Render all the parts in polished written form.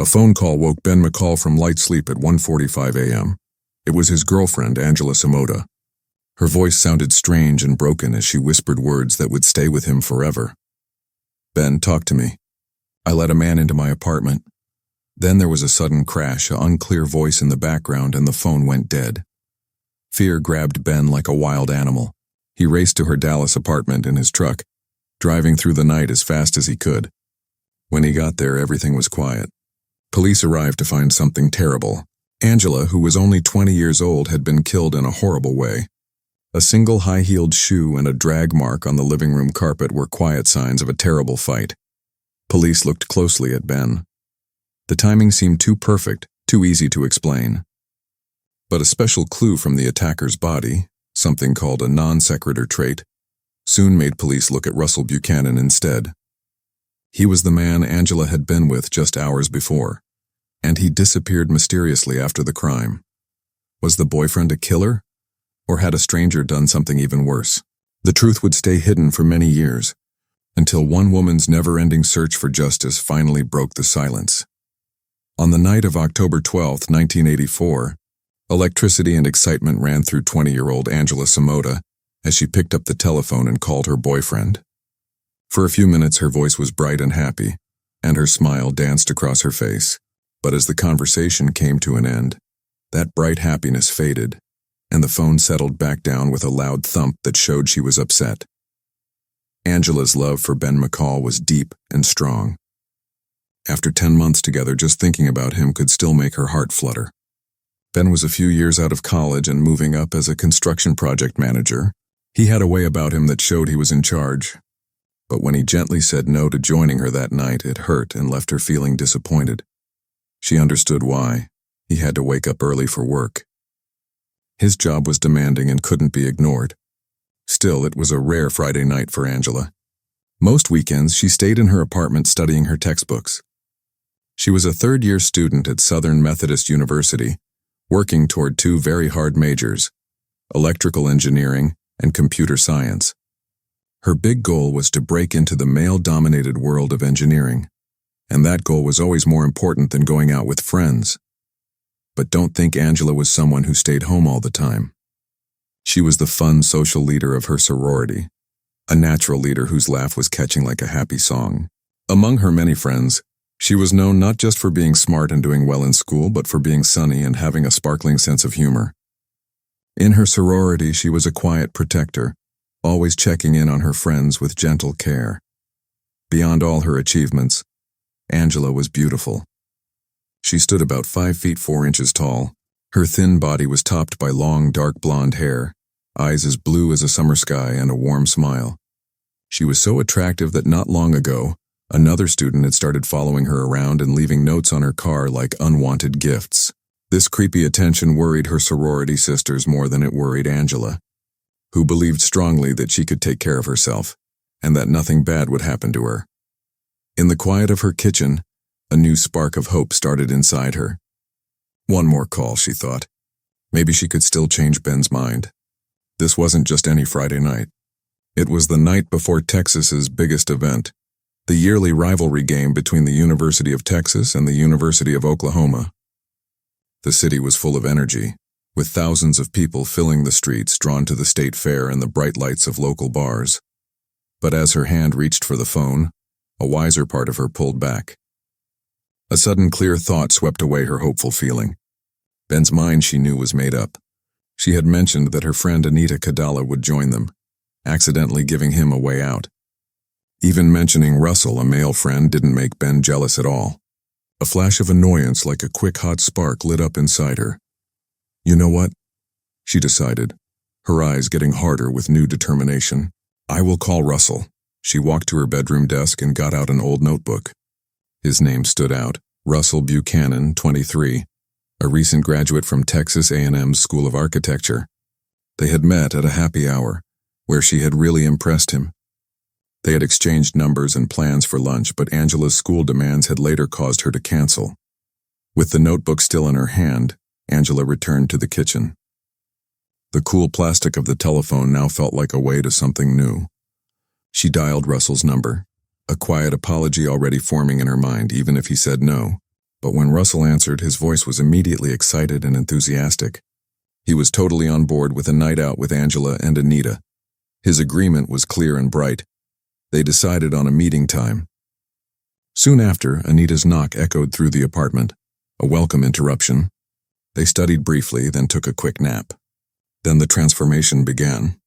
A phone call woke Ben McCall from light sleep at 1:45 a.m. It was his girlfriend, Angela Samota. Her voice sounded strange and broken as she whispered words that would stay with him forever. "Ben, talk to me. I let a man into my apartment." Then there was a sudden crash, an unclear voice in the background, and the phone went dead. Fear grabbed Ben like a wild animal. He raced to her Dallas apartment in his truck, driving through the night as fast as he could. When he got there, everything was quiet. Police arrived to find something terrible. Angela, who was only 20 years old, had been killed in a horrible way. A single high-heeled shoe and a drag mark on the living room carpet were quiet signs of a terrible fight. Police looked closely at Ben. The timing seemed too perfect, too easy to explain. But a special clue from the attacker's body, something called a non-sequitur trait, soon made police look at Russell Buchanan instead. He was the man Angela had been with just hours before, and he disappeared mysteriously after the crime. Was the boyfriend a killer? Or had a stranger done something even worse? The truth would stay hidden for many years, until one woman's never-ending search for justice finally broke the silence. On the night of October 12, 1984, electricity and excitement ran through 20-year-old Angela Samota as she picked up the telephone and called her boyfriend. For a few minutes her voice was bright and happy, and her smile danced across her face. But as the conversation came to an end, that bright happiness faded, and the phone settled back down with a loud thump that showed she was upset. Angela's love for Ben McCall was deep and strong. After 10 months together, just thinking about him could still make her heart flutter. Ben was a few years out of college and moving up as a construction project manager. He had a way about him that showed he was in charge. But when he gently said no to joining her that night, it hurt and left her feeling disappointed. She understood why. He had to wake up early for work. His job was demanding and couldn't be ignored. Still, it was a rare Friday night for Angela. Most weekends, she stayed in her apartment studying her textbooks. She was a third-year student at Southern Methodist University, working toward two very hard majors, electrical engineering and computer science. Her big goal was to break into the male-dominated world of engineering, and that goal was always more important than going out with friends. But don't think Angela was someone who stayed home all the time. She was the fun social leader of her sorority, a natural leader whose laugh was catching like a happy song. Among her many friends, she was known not just for being smart and doing well in school, but for being sunny and having a sparkling sense of humor. In her sorority, she was a quiet protector, always checking in on her friends with gentle care. Beyond all her achievements, Angela was beautiful. She stood about 5 feet 4 inches tall. Her thin body was topped by long, dark blonde hair, eyes as blue as a summer sky, and a warm smile. She was so attractive that not long ago, another student had started following her around and leaving notes on her car like unwanted gifts. This creepy attention worried her sorority sisters more than it worried Angela, who believed strongly that she could take care of herself, and that nothing bad would happen to her. In the quiet of her kitchen, a new spark of hope started inside her. One more call, she thought. Maybe she could still change Ben's mind. This wasn't just any Friday night. It was the night before Texas's biggest event, the yearly rivalry game between the University of Texas and the University of Oklahoma. The city was full of energy, with thousands of people filling the streets, drawn to the state fair and the bright lights of local bars. But as her hand reached for the phone, a wiser part of her pulled back. A sudden clear thought swept away her hopeful feeling. Ben's mind, she knew, was made up. She had mentioned that her friend Anita Kadala would join them, accidentally giving him a way out. Even mentioning Russell, a male friend, didn't make Ben jealous at all. A flash of annoyance like a quick hot spark lit up inside her. You know what? She decided, her eyes getting harder with new determination. I will call Russell. She walked to her bedroom desk and got out an old notebook. His name stood out, Russell Buchanan, 23, a recent graduate from Texas A&M's School of Architecture. They had met at a happy hour, where she had really impressed him. They had exchanged numbers and plans for lunch, but Angela's school demands had later caused her to cancel. With the notebook still in her hand, Angela returned to the kitchen. The cool plastic of the telephone now felt like a way to something new. She dialed Russell's number, a quiet apology already forming in her mind, even if he said no. But when Russell answered, his voice was immediately excited and enthusiastic. He was totally on board with a night out with Angela and Anita. His agreement was clear and bright. They decided on a meeting time. Soon after, Anita's knock echoed through the apartment, a welcome interruption. They studied briefly, then took a quick nap. Then the transformation began.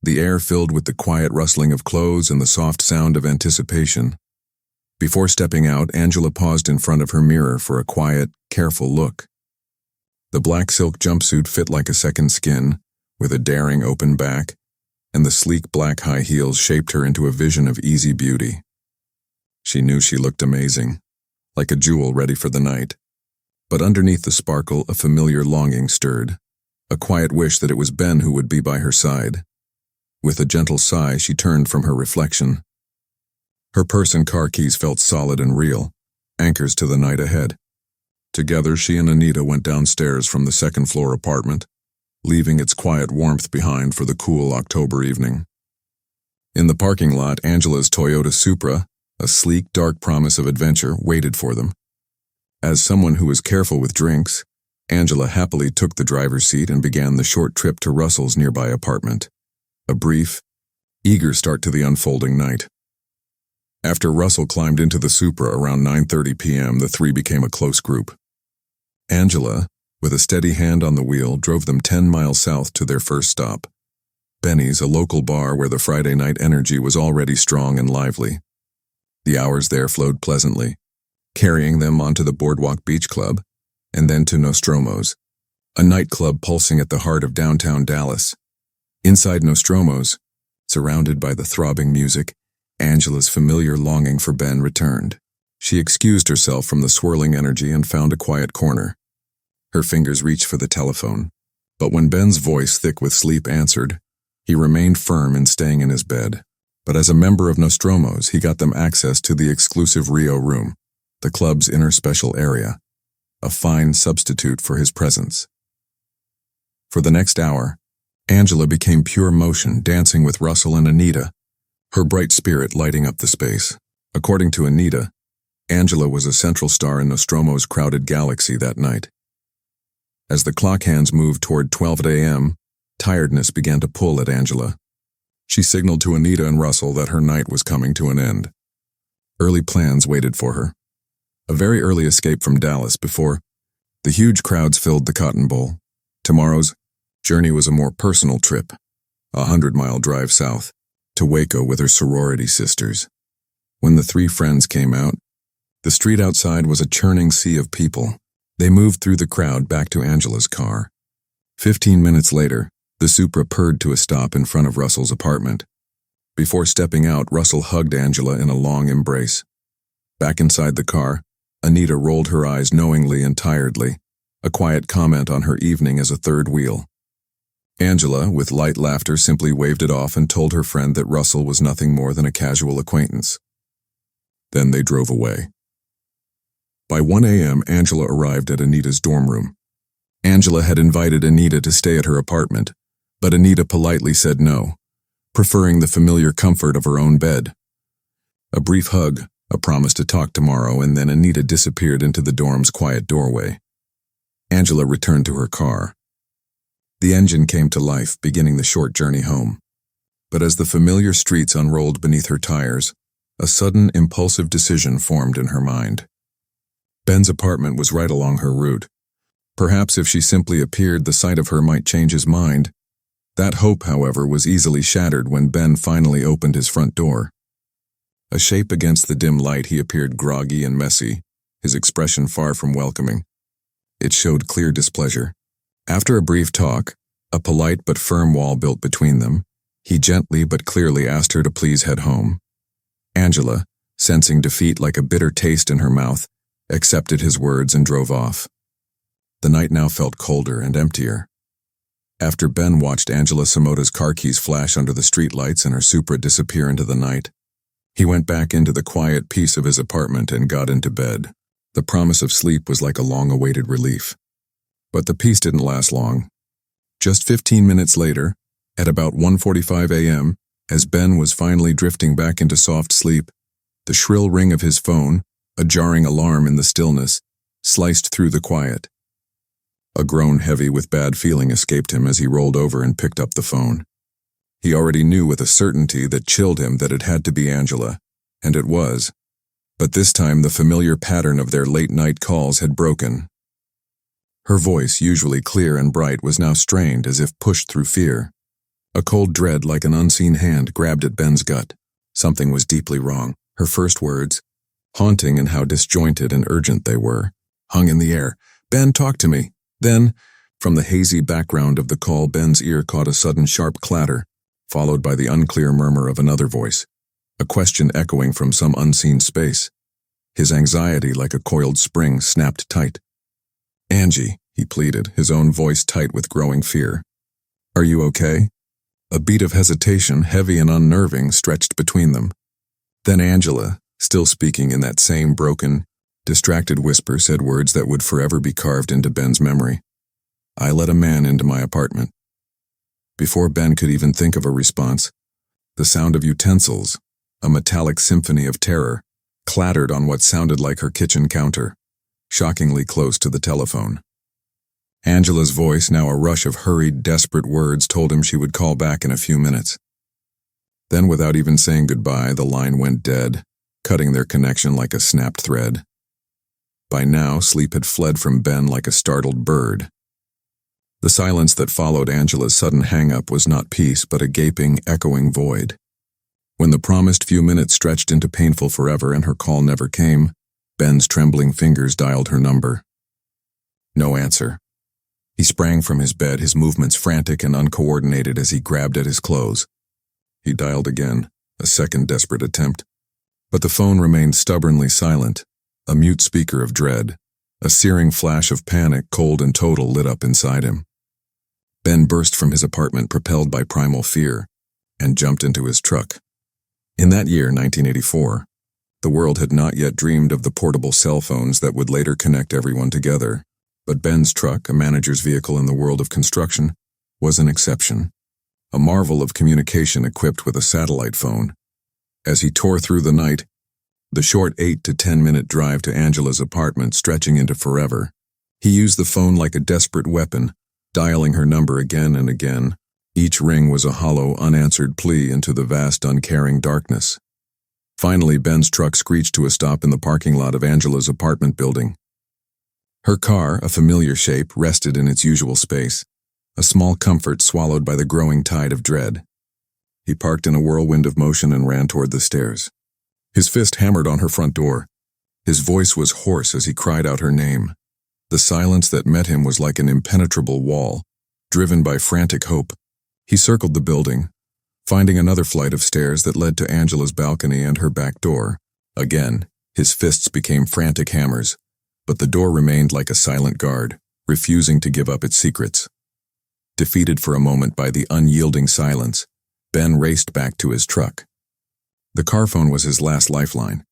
The air filled with the quiet rustling of clothes and the soft sound of anticipation. Before stepping out, Angela paused in front of her mirror for a quiet, careful look. The black silk jumpsuit fit like a second skin, with a daring open back, and the sleek black high heels shaped her into a vision of easy beauty. She knew she looked amazing, like a jewel ready for the night. But underneath the sparkle, a familiar longing stirred, a quiet wish that it was Ben who would be by her side. With a gentle sigh, she turned from her reflection. Her purse and car keys felt solid and real, anchors to the night ahead. Together, she and Anita went downstairs from the second-floor apartment, leaving its quiet warmth behind for the cool October evening. In the parking lot, Angela's Toyota Supra, a sleek, dark promise of adventure, waited for them. As someone who was careful with drinks, Angela happily took the driver's seat and began the short trip to Russell's nearby apartment. A brief, eager start to the unfolding night. After Russell climbed into the Supra around 9:30 p.m., the three became a close group. Angela, with a steady hand on the wheel, drove them 10 miles south to their first stop, Benny's, a local bar where the Friday night energy was already strong and lively. The hours there flowed pleasantly, carrying them onto the Boardwalk Beach Club, and then to Nostromo's, a nightclub pulsing at the heart of downtown Dallas. Inside Nostromo's, surrounded by the throbbing music, Angela's familiar longing for Ben returned. She excused herself from the swirling energy and found a quiet corner. Her fingers reached for the telephone, but when Ben's voice, thick with sleep, answered, he remained firm in staying in his bed. But as a member of Nostromo's, he got them access to the exclusive Rio room, the club's inner special area, a fine substitute for his presence. For the next hour, Angela became pure motion, dancing with Russell and Anita, her bright spirit lighting up the space. According to Anita, Angela was a central star in Nostromo's crowded galaxy that night. As the clock hands moved toward 12 a.m., tiredness began to pull at Angela. She signaled to Anita and Russell that her night was coming to an end. Early plans waited for her. A very early escape from Dallas before the huge crowds filled the Cotton Bowl. Tomorrow's journey was a more personal trip, a 100-mile drive south, to Waco with her sorority sisters. When the three friends came out, the street outside was a churning sea of people. They moved through the crowd back to Angela's car. 15 minutes later, the Supra purred to a stop in front of Russell's apartment. Before stepping out, Russell hugged Angela in a long embrace. Back inside the car, Anita rolled her eyes knowingly and tiredly, a quiet comment on her evening as a third wheel. Angela, with light laughter, simply waved it off and told her friend that Russell was nothing more than a casual acquaintance. Then they drove away. By 1 a.m., Angela arrived at Anita's dorm room. Angela had invited Anita to stay at her apartment, but Anita politely said no, preferring the familiar comfort of her own bed. A brief hug, a promise to talk tomorrow, and then Anita disappeared into the dorm's quiet doorway. Angela returned to her car. The engine came to life, beginning the short journey home. But as the familiar streets unrolled beneath her tires, a sudden, impulsive decision formed in her mind. Ben's apartment was right along her route. Perhaps if she simply appeared, the sight of her might change his mind. That hope, however, was easily shattered when Ben finally opened his front door. A shape against the dim light, he appeared groggy and messy, his expression far from welcoming. It showed clear displeasure. After a brief talk, a polite but firm wall built between them, he gently but clearly asked her to please head home. Angela, sensing defeat like a bitter taste in her mouth, accepted his words and drove off. The night now felt colder and emptier. After Ben watched Angela Samota's car keys flash under the streetlights and her Supra disappear into the night, he went back into the quiet peace of his apartment and got into bed. The promise of sleep was like a long-awaited relief. But the peace didn't last long. Just 15 minutes later, at about 1:45 a.m., as Ben was finally drifting back into soft sleep, the shrill ring of his phone, a jarring alarm in the stillness, sliced through the quiet. A groan heavy with bad feeling escaped him as he rolled over and picked up the phone. He already knew with a certainty that chilled him that it had to be Angela, and it was. But this time the familiar pattern of their late-night calls had broken. Her voice, usually clear and bright, was now strained as if pushed through fear. A cold dread like an unseen hand grabbed at Ben's gut. Something was deeply wrong. Her first words, haunting in how disjointed and urgent they were, hung in the air. "Ben, talk to me." Then, from the hazy background of the call, Ben's ear caught a sudden sharp clatter, followed by the unclear murmur of another voice, a question echoing from some unseen space. His anxiety, like a coiled spring, snapped tight. "Angie," he pleaded, his own voice tight with growing fear. "Are you okay?" A beat of hesitation, heavy and unnerving, stretched between them. Then Angela, still speaking in that same broken, distracted whisper, said words that would forever be carved into Ben's memory. "I let a man into my apartment." Before Ben could even think of a response, the sound of utensils, a metallic symphony of terror, clattered on what sounded like her kitchen counter, shockingly close to the telephone. Angela's voice, now a rush of hurried, desperate words, told him she would call back in a few minutes. Then, without even saying goodbye, the line went dead, cutting their connection like a snapped thread. By now, sleep had fled from Ben like a startled bird. The silence that followed Angela's sudden hang-up was not peace, but a gaping, echoing void. When the promised few minutes stretched into painful forever and her call never came, Ben's trembling fingers dialed her number. No answer. He sprang from his bed, his movements frantic and uncoordinated as he grabbed at his clothes. He dialed again, a second desperate attempt. But the phone remained stubbornly silent, a mute speaker of dread. A searing flash of panic, cold and total, lit up inside him. Ben burst from his apartment, propelled by primal fear, and jumped into his truck. In that year, 1984, the world had not yet dreamed of the portable cell phones that would later connect everyone together. But Ben's truck, a manager's vehicle in the world of construction, was an exception. A marvel of communication equipped with a satellite phone. As he tore through the night, the short 8 to 10-minute drive to Angela's apartment stretching into forever, he used the phone like a desperate weapon, dialing her number again and again. Each ring was a hollow, unanswered plea into the vast, uncaring darkness. Finally, Ben's truck screeched to a stop in the parking lot of Angela's apartment building. Her car, a familiar shape, rested in its usual space, a small comfort swallowed by the growing tide of dread. He parked in a whirlwind of motion and ran toward the stairs. His fist hammered on her front door. His voice was hoarse as he cried out her name. The silence that met him was like an impenetrable wall, driven by frantic hope. He circled the building, finding another flight of stairs that led to Angela's balcony and her back door. Again, his fists became frantic hammers, but the door remained like a silent guard, refusing to give up its secrets. Defeated for a moment by the unyielding silence, Ben raced back to his truck. The car phone was his last lifeline.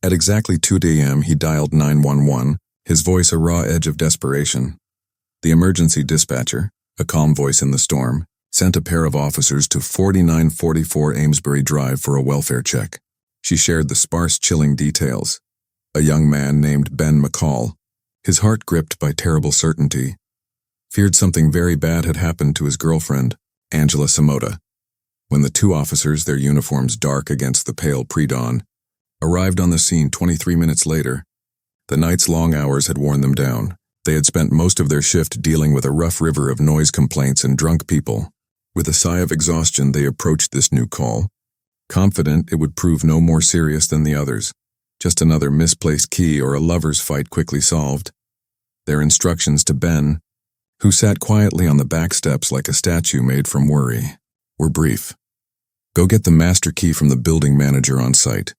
At exactly 2 a.m., he dialed 911, his voice a raw edge of desperation. The emergency dispatcher, a calm voice in the storm, sent a pair of officers to 4944 Amesbury Drive for a welfare check. She shared the sparse, chilling details. A young man named Ben McCall, his heart gripped by terrible certainty, feared something very bad had happened to his girlfriend, Angela Samota. When the two officers, their uniforms dark against the pale pre-dawn, arrived on the scene 23 minutes later, the night's long hours had worn them down. They had spent most of their shift dealing with a rough river of noise complaints and drunk people. With a sigh of exhaustion, they approached this new call, confident it would prove no more serious than the others, just another misplaced key or a lover's fight quickly solved. Their instructions to Ben, who sat quietly on the back steps like a statue made from worry, were brief. Go get the master key from the building manager on site.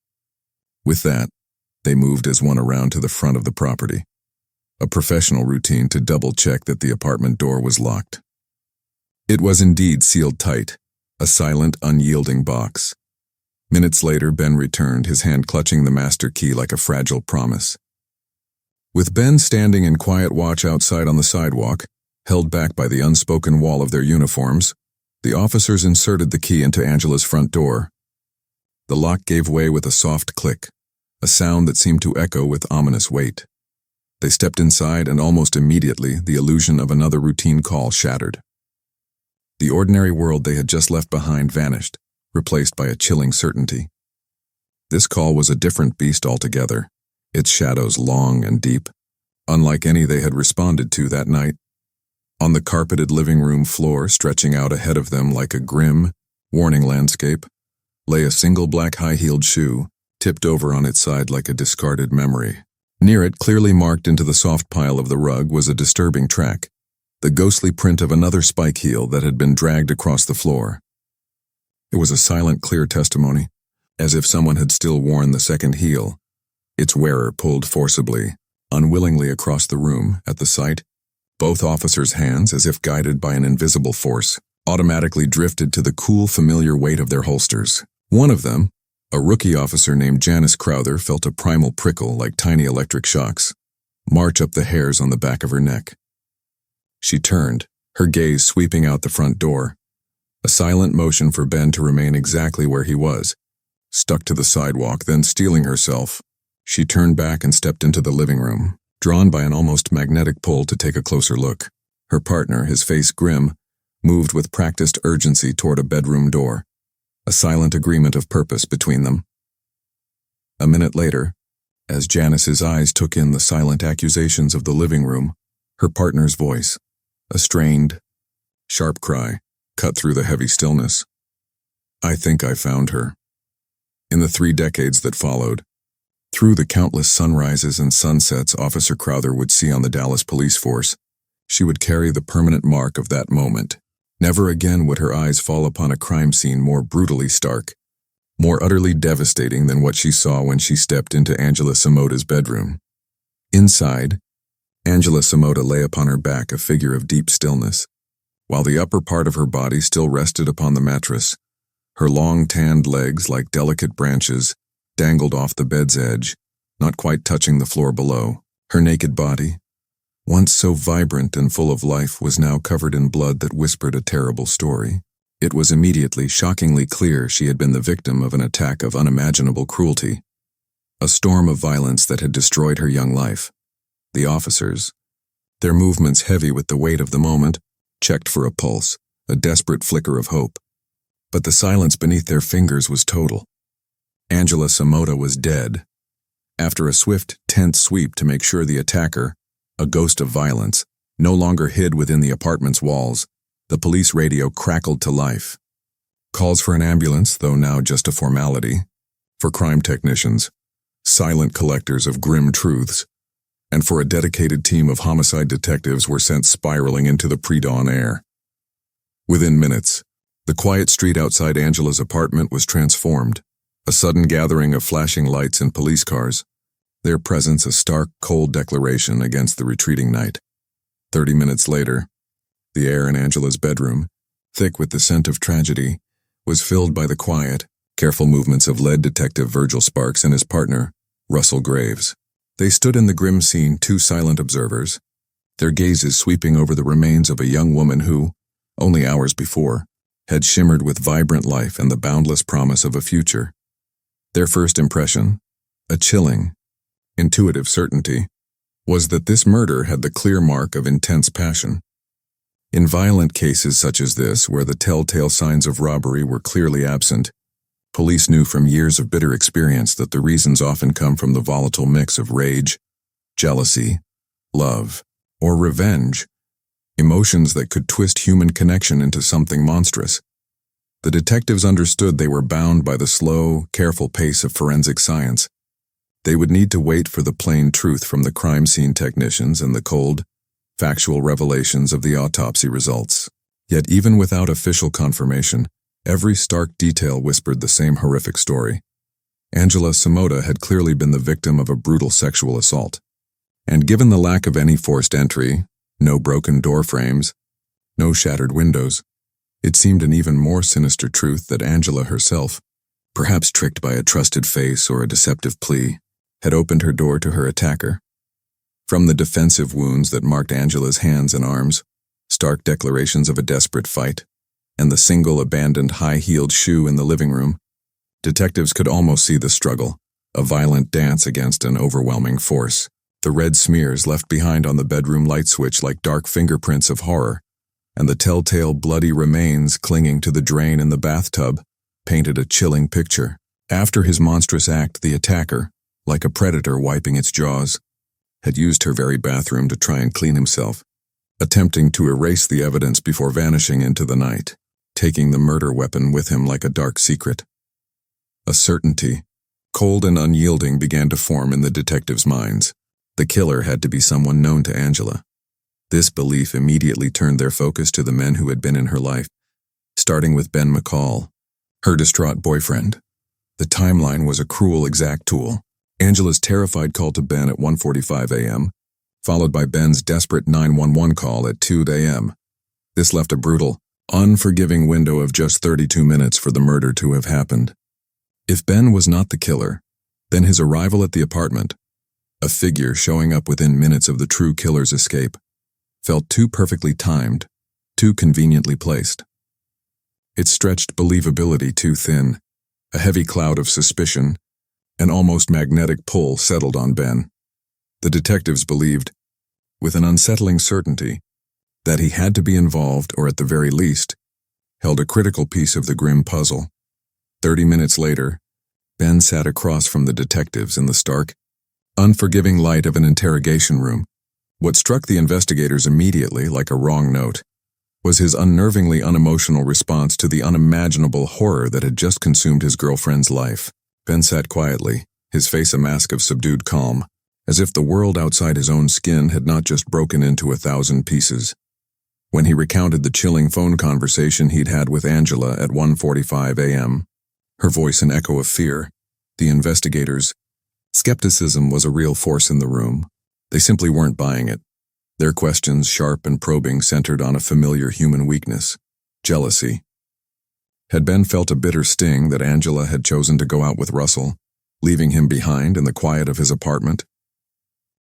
With that, they moved as one around to the front of the property, a professional routine to double-check that the apartment door was locked. It was indeed sealed tight, a silent, unyielding box. Minutes later, Ben returned, his hand clutching the master key like a fragile promise. With Ben standing in quiet watch outside on the sidewalk, held back by the unspoken wall of their uniforms, the officers inserted the key into Angela's front door. The lock gave way with a soft click, a sound that seemed to echo with ominous weight. They stepped inside, and almost immediately, the illusion of another routine call shattered. The ordinary world they had just left behind vanished, replaced by a chilling certainty. This call was a different beast altogether, its shadows long and deep, unlike any they had responded to that night. On the carpeted living room floor, stretching out ahead of them like a grim, warning landscape, lay a single black high-heeled shoe, tipped over on its side like a discarded memory. Near it, clearly marked into the soft pile of the rug, was a disturbing track, the ghostly print of another spike heel that had been dragged across the floor. It was a silent, clear testimony, as if someone had still worn the second heel. Its wearer pulled forcibly, unwillingly across the room at the sight. Both officers' hands, as if guided by an invisible force, automatically drifted to the cool, familiar weight of their holsters. One of them, a rookie officer named Janice Crowther, felt a primal prickle like tiny electric shocks march up the hairs on the back of her neck. She turned, her gaze sweeping out the front door, a silent motion for Ben to remain exactly where he was, stuck to the sidewalk. Then, steeling herself, she turned back and stepped into the living room, drawn by an almost magnetic pull to take a closer look. Her partner, his face grim, moved with practiced urgency toward a bedroom door, a silent agreement of purpose between them. A minute later, as Janice's eyes took in the silent accusations of the living room, her partner's voice, a strained, sharp cry, cut through the heavy stillness. "I think I found her." In the 3 decades that followed, through the countless sunrises and sunsets Officer Crowther would see on the Dallas police force, she would carry the permanent mark of that moment. Never again would her eyes fall upon a crime scene more brutally stark, more utterly devastating than what she saw when she stepped into Angela Samota's bedroom. Inside, Angela Samota lay upon her back, a figure of deep stillness, while the upper part of her body still rested upon the mattress. Her long tanned legs, like delicate branches, dangled off the bed's edge, not quite touching the floor below. Her naked body, once so vibrant and full of life, was now covered in blood that whispered a terrible story. It was immediately, shockingly clear she had been the victim of an attack of unimaginable cruelty, a storm of violence that had destroyed her young life. The officers, their movements heavy with the weight of the moment, checked for a pulse, a desperate flicker of hope. But the silence beneath their fingers was total. Angela Samota was dead. After a swift, tense sweep to make sure the attacker, a ghost of violence, no longer hid within the apartment's walls, the police radio crackled to life. Calls for an ambulance, though now just a formality, for crime technicians, silent collectors of grim truths, and for a dedicated team of homicide detectives were sent spiraling into the pre-dawn air. Within minutes, the quiet street outside Angela's apartment was transformed, a sudden gathering of flashing lights and police cars, their presence a stark, cold declaration against the retreating night. 30 minutes later, the air in Angela's bedroom, thick with the scent of tragedy, was filled by the quiet, careful movements of lead detective Virgil Sparks and his partner, Russell Graves. They stood in the grim scene, 2 silent observers, their gazes sweeping over the remains of a young woman who, only hours before, had shimmered with vibrant life and the boundless promise of a future. Their first impression, a chilling, intuitive certainty, was that this murder had the clear mark of intense passion. In violent cases such as this, where the telltale signs of robbery were clearly absent, police knew from years of bitter experience that the reasons often come from the volatile mix of rage, jealousy, love, or revenge, emotions that could twist human connection into something monstrous. The detectives understood they were bound by the slow, careful pace of forensic science. They would need to wait for the plain truth from the crime scene technicians and the cold, factual revelations of the autopsy results. Yet even without official confirmation, every stark detail whispered the same horrific story. Angela Samota had clearly been the victim of a brutal sexual assault. And given the lack of any forced entry, no broken door frames, no shattered windows, it seemed an even more sinister truth that Angela herself, perhaps tricked by a trusted face or a deceptive plea, had opened her door to her attacker. From the defensive wounds that marked Angela's hands and arms, stark declarations of a desperate fight, and the single abandoned high-heeled shoe in the living room, detectives could almost see the struggle, a violent dance against an overwhelming force. the red smears left behind on the bedroom light switch like dark fingerprints of horror, and the telltale bloody remains clinging to the drain in the bathtub painted a chilling picture. After his monstrous act, the attacker, like a predator wiping its jaws, had used her very bathroom to try and clean himself, attempting to erase the evidence before vanishing into the night, taking the murder weapon with him like a dark secret. A certainty, cold and unyielding, began to form in the detectives' minds. The killer had to be someone known to Angela. This belief immediately turned their focus to the men who had been in her life, starting with Ben McCall, her distraught boyfriend. The timeline was a cruel exact tool. Angela's terrified call to Ben at 1:45 a.m., followed by Ben's desperate 911 call at 2 a.m. This left a brutal, unforgiving window of just 32 minutes for the murder to have happened. If Ben was not the killer, then his arrival at the apartment, a figure showing up within minutes of the true killer's escape, felt too perfectly timed, too conveniently placed. It stretched believability too thin. A heavy cloud of suspicion, an almost magnetic pull settled on Ben. The detectives believed, with an unsettling certainty, that he had to be involved, or at the very least, held a critical piece of the grim puzzle. 30 minutes later, Ben sat across from the detectives in the stark, unforgiving light of an interrogation room. What struck the investigators immediately, like a wrong note, was his unnervingly unemotional response to the unimaginable horror that had just consumed his girlfriend's life. Ben sat quietly, his face a mask of subdued calm, as if the world outside his own skin had not just broken into 1,000 pieces. When he recounted the chilling phone conversation he'd had with Angela at 1:45 a.m., her voice an echo of fear, the investigators' skepticism was a real force in the room. They simply weren't buying it. Their questions, sharp and probing, centered on a familiar human weakness: jealousy. Had Ben felt a bitter sting that Angela had chosen to go out with Russell, leaving him behind in the quiet of his apartment?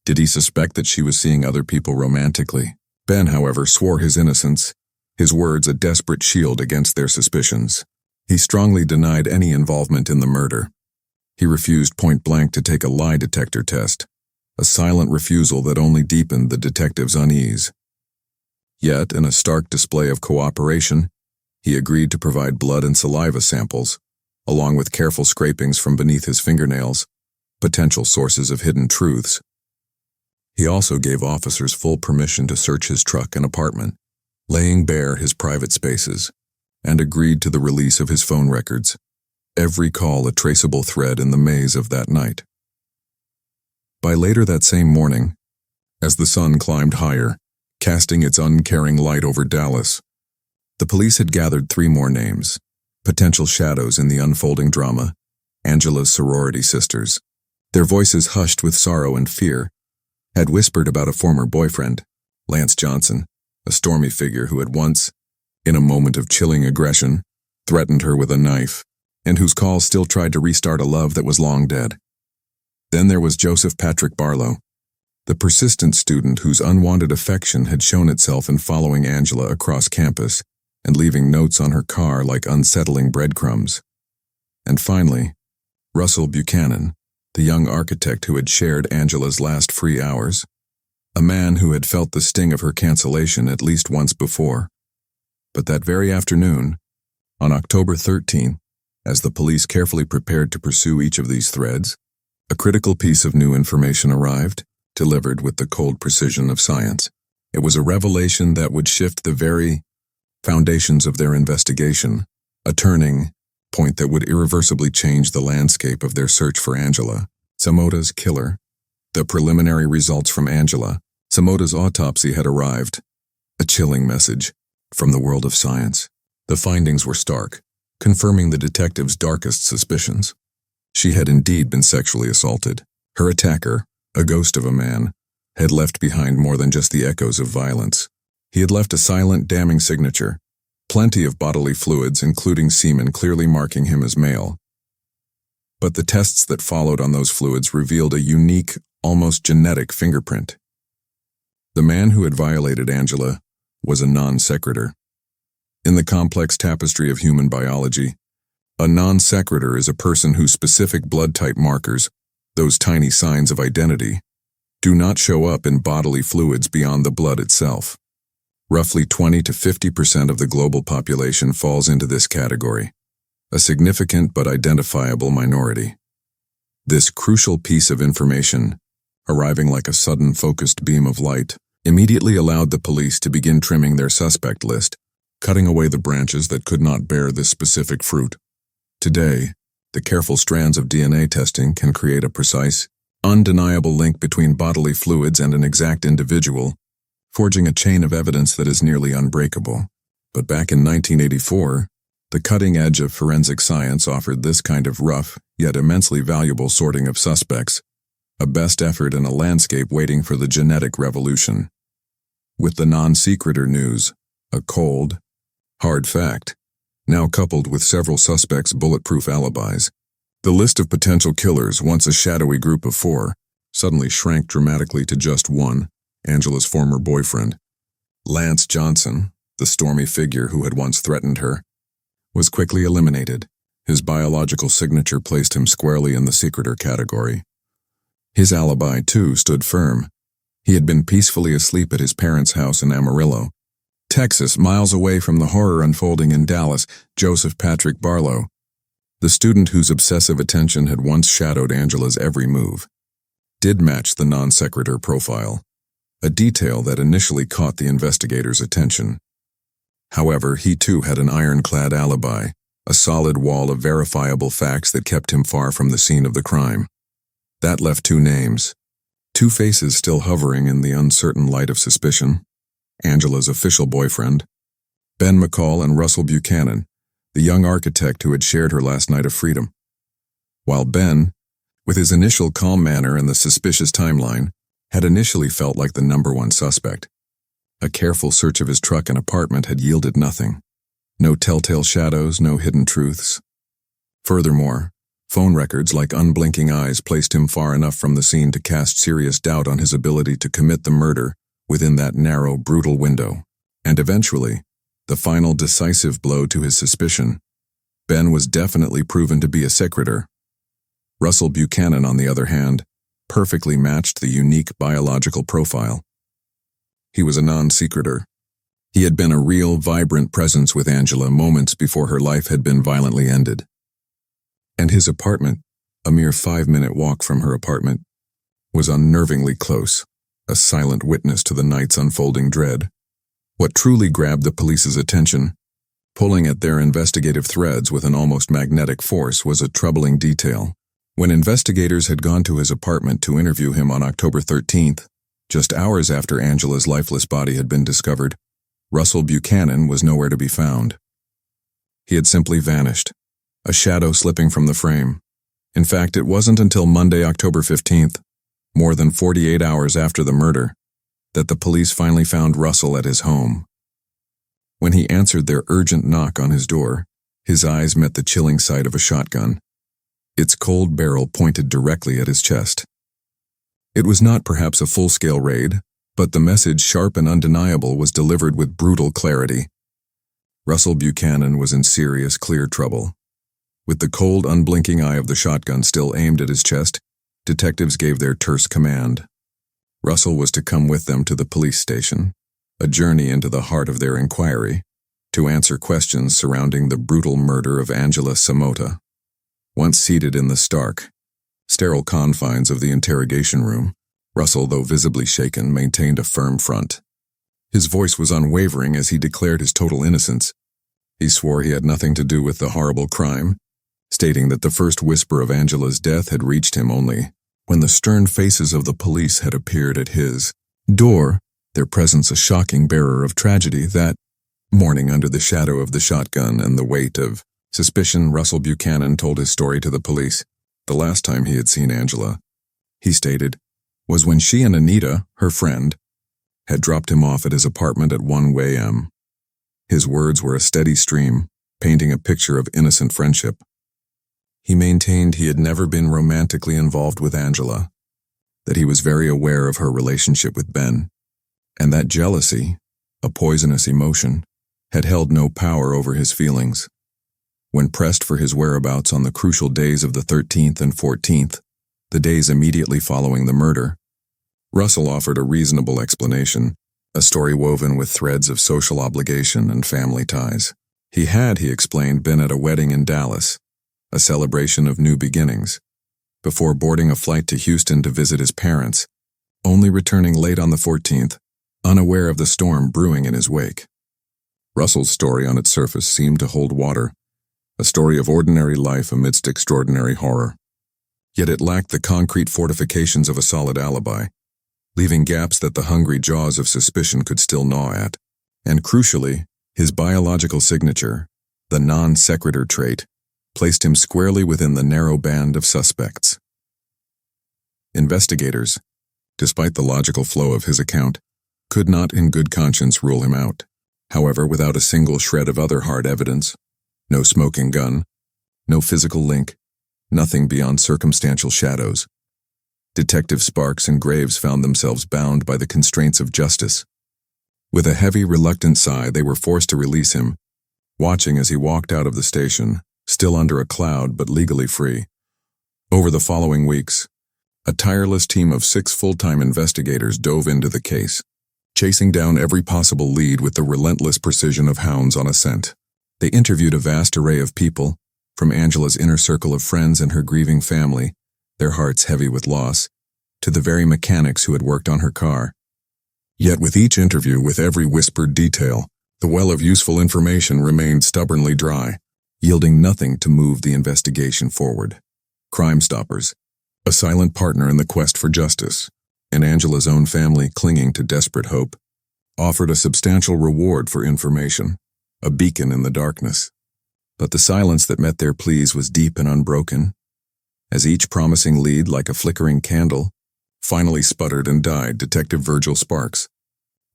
Did he suspect that she was seeing other people romantically? Ben, however, swore his innocence, his words a desperate shield against their suspicions. He strongly denied any involvement in the murder. He refused point-blank to take a lie detector test, a silent refusal that only deepened the detectives' unease. Yet, in a stark display of cooperation, he agreed to provide blood and saliva samples, along with careful scrapings from beneath his fingernails, potential sources of hidden truths. He also gave officers full permission to search his truck and apartment, laying bare his private spaces, and agreed to the release of his phone records, every call a traceable thread in the maze of that night. By later that same morning, as the sun climbed higher, casting its uncaring light over Dallas, the police had gathered 3 more names, potential shadows in the unfolding drama: Angela's sorority sisters. Their voices, hushed with sorrow and fear, had whispered about a former boyfriend, Lance Johnson, a stormy figure who had once, in a moment of chilling aggression, threatened her with a knife, and whose calls still tried to restart a love that was long dead. Then there was Joseph Patrick Barlow, the persistent student whose unwanted affection had shown itself in following Angela across campus and leaving notes on her car like unsettling breadcrumbs. And finally, Russell Buchanan, the young architect who had shared Angela's last free hours, a man who had felt the sting of her cancellation at least once before. But that very afternoon, on October 13, as the police carefully prepared to pursue each of these threads, a critical piece of new information arrived, delivered with the cold precision of science. It was a revelation that would shift the very foundations of their investigation, a turning point that would irreversibly change the landscape of their search for Angela Samota's killer. The preliminary results from Angela Samota's autopsy had arrived, a chilling message from the world of science. The findings were stark, confirming the detectives' darkest suspicions. She had indeed been sexually assaulted. Her attacker, a ghost of a man, had left behind more than just the echoes of violence. He had left a silent, damning signature, plenty of bodily fluids, including semen, clearly marking him as male. But the tests that followed on those fluids revealed a unique, almost genetic fingerprint. The man who had violated Angela was a non sequitur. In the complex tapestry of human biology, a non sequitur is a person whose specific blood type markers, those tiny signs of identity, do not show up in bodily fluids beyond the blood itself. Roughly 20 to 50% of the global population falls into this category, a significant but identifiable minority. This crucial piece of information, arriving like a sudden focused beam of light, immediately allowed the police to begin trimming their suspect list, cutting away the branches that could not bear this specific fruit. Today, the careful strands of DNA testing can create a precise, undeniable link between bodily fluids and an exact individual, forging a chain of evidence that is nearly unbreakable. But back in 1984, the cutting edge of forensic science offered this kind of rough, yet immensely valuable sorting of suspects, a best effort in a landscape waiting for the genetic revolution. With the non-secreter news, a cold, hard fact, now coupled with several suspects' bulletproof alibis, the list of potential killers, once a shadowy group of 4, suddenly shrank dramatically to just one, Angela's former boyfriend. Lance Johnson, the stormy figure who had once threatened her, was quickly eliminated. His biological signature placed him squarely in the secreter category. His alibi, too, stood firm. He had been peacefully asleep at his parents' house in Amarillo, Texas, miles away from the horror unfolding in Dallas. Joseph Patrick Barlow, the student whose obsessive attention had once shadowed Angela's every move, did match the non-secreter profile, a detail that initially caught the investigators' attention. However, he too had an ironclad alibi, a solid wall of verifiable facts that kept him far from the scene of the crime. That left 2 names, 2 faces still hovering in the uncertain light of suspicion: Angela's official boyfriend, Ben McCall, and Russell Buchanan, the young architect who had shared her last night of freedom. While Ben, with his initial calm manner and the suspicious timeline, had initially felt like the #1 suspect, a careful search of his truck and apartment had yielded nothing. No telltale shadows, no hidden truths. Furthermore, phone records like unblinking eyes placed him far enough from the scene to cast serious doubt on his ability to commit the murder within that narrow, brutal window. And eventually, the final decisive blow to his suspicion, Ben was definitely proven to be a secreter. Russell Buchanan, on the other hand, perfectly matched the unique biological profile. He was a non-secreter. He had been a real, vibrant presence with Angela moments before her life had been violently ended. And his apartment, a mere 5-minute walk from her apartment, was unnervingly close, a silent witness to the night's unfolding dread. What truly grabbed the police's attention, pulling at their investigative threads with an almost magnetic force, was a troubling detail. When investigators had gone to his apartment to interview him on October 13th, just hours after Angela's lifeless body had been discovered, Russell Buchanan was nowhere to be found. He had simply vanished, a shadow slipping from the frame. In fact, it wasn't until Monday, October 15th, more than 48 hours after the murder, that the police finally found Russell at his home. When he answered their urgent knock on his door, his eyes met the chilling sight of a shotgun, its cold barrel pointed directly at his chest. It was not perhaps a full-scale raid, but the message, sharp and undeniable, was delivered with brutal clarity. Russell Buchanan was in serious, clear trouble. With the cold, unblinking eye of the shotgun still aimed at his chest, detectives gave their terse command. Russell was to come with them to the police station, a journey into the heart of their inquiry, to answer questions surrounding the brutal murder of Angela Samota. Once seated in the stark, sterile confines of the interrogation room, Russell, though visibly shaken, maintained a firm front. His voice was unwavering as he declared his total innocence. He swore he had nothing to do with the horrible crime, stating that the first whisper of Angela's death had reached him only when the stern faces of the police had appeared at his door, their presence a shocking bearer of tragedy. That morning, under the shadow of the shotgun and the weight of suspicion, Russell Buchanan told his story to the police. The last time he had seen Angela, he stated, was when she and Anita, her friend, had dropped him off at his apartment at 1 a.m. His words were a steady stream, painting a picture of innocent friendship. He maintained he had never been romantically involved with Angela, that he was very aware of her relationship with Ben, and that jealousy, a poisonous emotion, had held no power over his feelings. When pressed for his whereabouts on the crucial days of the 13th and 14th, the days immediately following the murder, Russell offered a reasonable explanation, a story woven with threads of social obligation and family ties. He explained, been at a wedding in Dallas, a celebration of new beginnings, before boarding a flight to Houston to visit his parents, only returning late on the 14th, unaware of the storm brewing in his wake. Russell's story on its surface seemed to hold water, a story of ordinary life amidst extraordinary horror. Yet it lacked the concrete fortifications of a solid alibi, leaving gaps that the hungry jaws of suspicion could still gnaw at. And crucially, his biological signature, the non sequitur trait, placed him squarely within the narrow band of suspects. Investigators, despite the logical flow of his account, could not in good conscience rule him out. However, without a single shred of other hard evidence, no smoking gun, no physical link, nothing beyond circumstantial shadows, Detective Sparks and Graves found themselves bound by the constraints of justice. With a heavy, reluctant sigh, they were forced to release him, watching as he walked out of the station, still under a cloud but legally free. Over the following weeks, a tireless team of 6 full-time investigators dove into the case, chasing down every possible lead with the relentless precision of hounds on a scent. They interviewed a vast array of people, from Angela's inner circle of friends and her grieving family, their hearts heavy with loss, to the very mechanics who had worked on her car. Yet with each interview, with every whispered detail, the well of useful information remained stubbornly dry, yielding nothing to move the investigation forward. Crime Stoppers, a silent partner in the quest for justice, and Angela's own family clinging to desperate hope, offered a substantial reward for information, a beacon in the darkness. But the silence that met their pleas was deep and unbroken, as each promising lead, like a flickering candle, finally sputtered and died. Detective Virgil Sparks,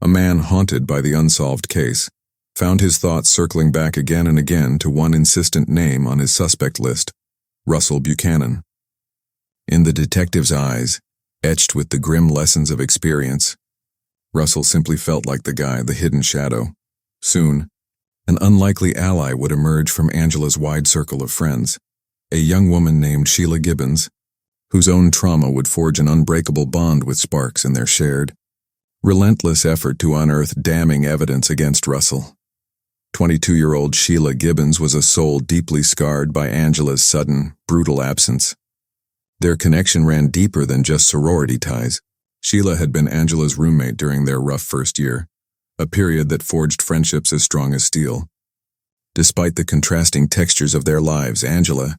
a man haunted by the unsolved case, found his thoughts circling back again and again to one insistent name on his suspect list, Russell Buchanan. In the detective's eyes, etched with the grim lessons of experience, Russell simply felt like the guy, the hidden shadow. Soon, an unlikely ally would emerge from Angela's wide circle of friends, a young woman named Sheila Gibbons, whose own trauma would forge an unbreakable bond with Sparks in their shared, relentless effort to unearth damning evidence against Russell. 22-year-old Sheila Gibbons was a soul deeply scarred by Angela's sudden, brutal absence. Their connection ran deeper than just sorority ties. Sheila had been Angela's roommate during their rough first year, a period that forged friendships as strong as steel. Despite the contrasting textures of their lives, Angela,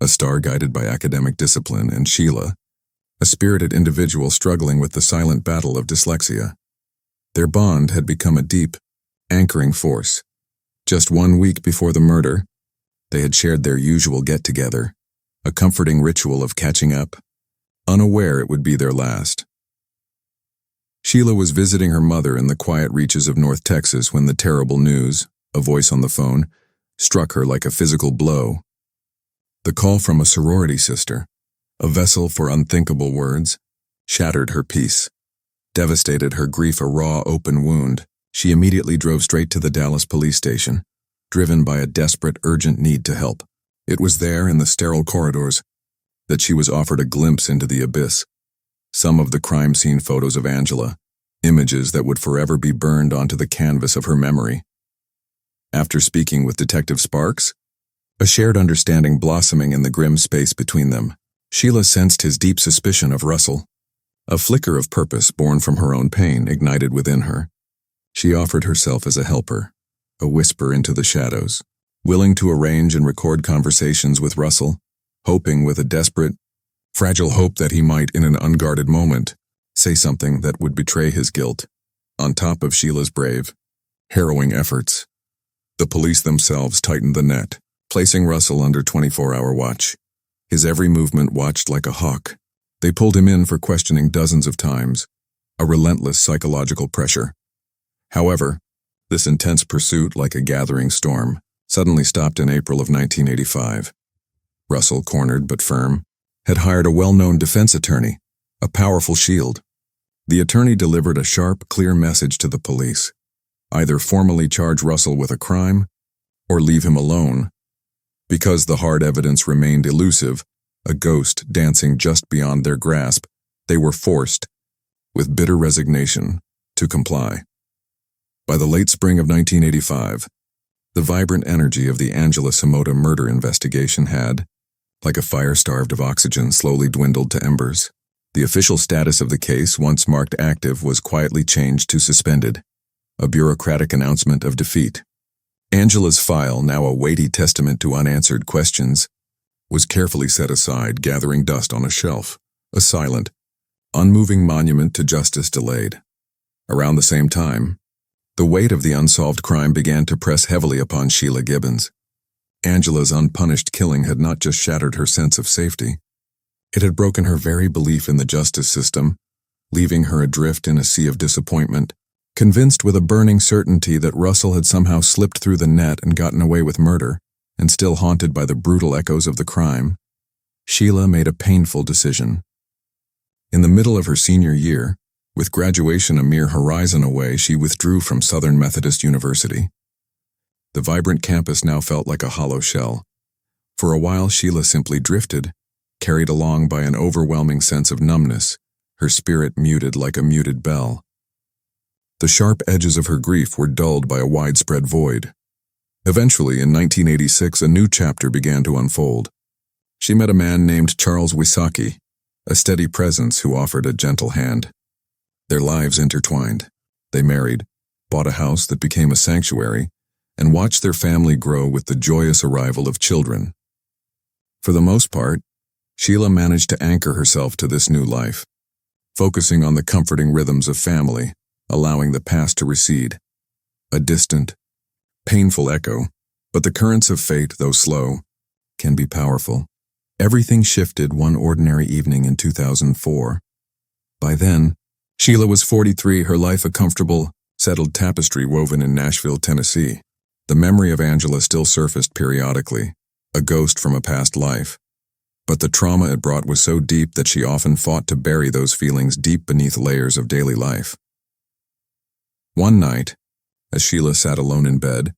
a star guided by academic discipline, and Sheila, a spirited individual struggling with the silent battle of dyslexia. Their bond had become a deep, anchoring force. Just 1 week before the murder, they had shared their usual get-together, a comforting ritual of catching up, unaware it would be their last. Sheila was visiting her mother in the quiet reaches of North Texas when the terrible news, a voice on the phone, struck her like a physical blow. The call from a sorority sister, a vessel for unthinkable words, shattered her peace, devastated her grief, a raw, open wound. She immediately drove straight to the Dallas police station, driven by a desperate, urgent need to help. It was there, in the sterile corridors, that she was offered a glimpse into the abyss. Some of the crime scene photos of Angela, images that would forever be burned onto the canvas of her memory. After speaking with Detective Sparks, a shared understanding blossoming in the grim space between them, Sheila sensed his deep suspicion of Russell. A flicker of purpose born from her own pain ignited within her. She offered herself as a helper, a whisper into the shadows, willing to arrange and record conversations with Russell, hoping with a desperate, fragile hope that he might, in an unguarded moment, say something that would betray his guilt. On top of Sheila's brave, harrowing efforts, the police themselves tightened the net, placing Russell under 24-hour watch. His every movement watched like a hawk. They pulled him in for questioning dozens of times, a relentless psychological pressure. However, this intense pursuit, like a gathering storm, suddenly stopped in April of 1985. Russell, cornered but firm, had hired a well-known defense attorney, a powerful shield. The attorney delivered a sharp, clear message to the police: either formally charge Russell with a crime, or leave him alone. Because the hard evidence remained elusive, a ghost dancing just beyond their grasp, they were forced, with bitter resignation, to comply. By the late spring of 1985, the vibrant energy of the Angela Samota murder investigation had, like a fire starved of oxygen, slowly dwindled to embers. The official status of the case, once marked active, was quietly changed to suspended, a bureaucratic announcement of defeat. Angela's file, now a weighty testament to unanswered questions, was carefully set aside, gathering dust on a shelf, a silent, unmoving monument to justice delayed. Around the same time, the weight of the unsolved crime began to press heavily upon Sheila Gibbons. Angela's unpunished killing had not just shattered her sense of safety. It had broken her very belief in the justice system, leaving her adrift in a sea of disappointment, convinced with a burning certainty that Russell had somehow slipped through the net and gotten away with murder, and still haunted by the brutal echoes of the crime. Sheila made a painful decision. In the middle of her senior year, with graduation a mere horizon away, she withdrew from Southern Methodist University. The vibrant campus now felt like a hollow shell. For a while, Sheila simply drifted, carried along by an overwhelming sense of numbness, her spirit muted like a muted bell. The sharp edges of her grief were dulled by a widespread void. Eventually, in 1986, a new chapter began to unfold. She met a man named Charles Wisaki, a steady presence who offered a gentle hand. Their lives intertwined. They married, bought a house that became a sanctuary, and watched their family grow with the joyous arrival of children. For the most part, Sheila managed to anchor herself to this new life, focusing on the comforting rhythms of family, allowing the past to recede. A distant, painful echo, but the currents of fate, though slow, can be powerful. Everything shifted one ordinary evening in 2004. By then, Sheila was 43, her life a comfortable, settled tapestry woven in Nashville, Tennessee. The memory of Angela still surfaced periodically, a ghost from a past life. But the trauma it brought was so deep that she often fought to bury those feelings deep beneath layers of daily life. One night, as Sheila sat alone in bed,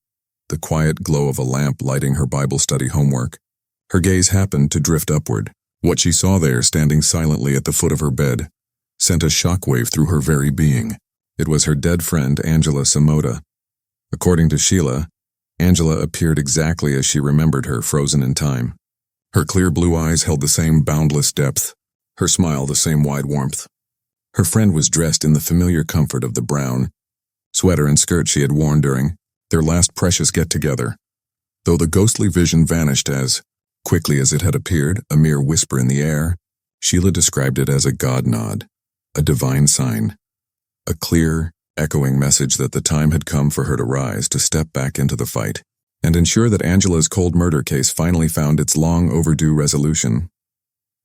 the quiet glow of a lamp lighting her Bible study homework, her gaze happened to drift upward. What she saw there, standing silently at the foot of her bed, sent a shockwave through her very being. It was her dead friend, Angela Samota. According to Sheila, Angela appeared exactly as she remembered her, frozen in time. Her clear blue eyes held the same boundless depth, her smile the same wide warmth. Her friend was dressed in the familiar comfort of the brown sweater and skirt she had worn during their last precious get-together, though the ghostly vision vanished as quickly as it had appeared, a mere whisper in the air. Sheila described it as a God nod, a divine sign, a clear, echoing message that the time had come for her to rise, to step back into the fight, and ensure that Angela's cold murder case finally found its long-overdue resolution.